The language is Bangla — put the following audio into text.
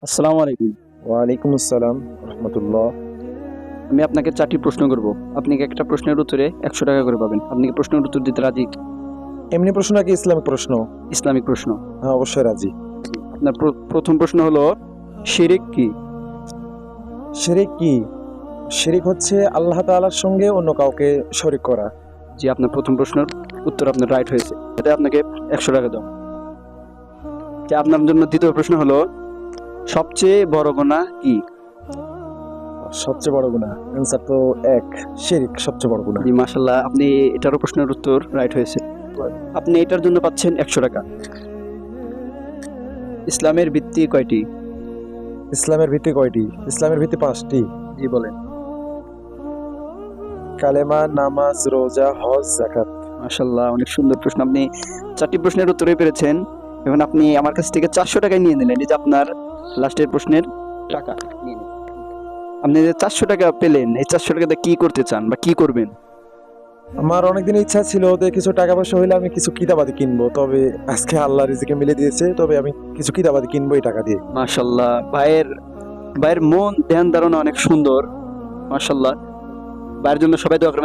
আসসালামু আলাইকুম। ওয়ালাইকুম আসসালাম রহমতুল্লাহ। আমি আপনাকে ৪টি প্রশ্ন করব। আপনি একটা প্রশ্নের উত্তরে ১০০ টাকা করে পাবেন। আপনি কি প্রশ্নের উত্তর দিতে রাজি? এমনি প্রশ্ন নাকি ইসলামিক প্রশ্ন? ইসলামিক প্রশ্ন। হ্যাঁ, অবশ্যই রাজি। আপনার প্রথম প্রশ্ন হলো, শিরিক কি? শিরিক কি? শিরিক হচ্ছে আল্লাহ তাআলার সঙ্গে অন্য কাউকে শরীক করা। জি, আপনার প্রথম প্রশ্নের উত্তর আপনার রাইট হয়েছে। এতে আপনাকে ১০০ টাকা দাও। আপনার জন্য দ্বিতীয় প্রশ্ন হলো, সবচেয়ে বড় গুনাহ কি? সবচেয়ে বড় গুনাহ, অ্যান্সার তো এক, শিরিক সবচেয়ে বড় গুনাহ। জি, মাশাআল্লাহ, আপনি এটারও প্রশ্নের উত্তর রাইট হয়েছে। আপনি এটার জন্য পাচ্ছেন ১০০ টাকা। ইসলামের ভিত্তি কয়টি? ইসলামের ভিত্তি কয়টি? ইসলামের ভিত্তি পাঁচটি। জি, বলেন। কালেমা, নামাজ, রোজা, হজ, যাকাত। মাশাআল্লাহ, অনেক সুন্দর প্রশ্ন। আপনি ৪টি প্রশ্নের উত্তরই পেরেছেন। এখন আপনি আমার কাছ থেকে ৪০০ টাকায় নিয়ে নিলেন। এই যে আপনার লাস্টের প্রশ্নের টাকা নিয়ে নিন। আপনি যে ৪০০ টাকা পেলেন, এই ৪০০ টাকাতে কি করতে চান বা কি করবেন? আমার অনেকদিন ইচ্ছা ছিল যে কিছু টাকা পয়সা হইলে আমি কিছু কিতাবাদি কিনবো, তবে আজকে আল্লাহ রিজিকে মিলে দিয়েছে, তবে আমি কিছু কিতাবাদি কিনবো এই টাকা দিয়ে। মাশাআল্লাহ, ভাইয়ের ভাইয়ের মন ধ্যান ধারণা অনেক সুন্দর। মাশাআল্লাহ, ভাইয়ের জন্য সবাই দোয়া করবেন।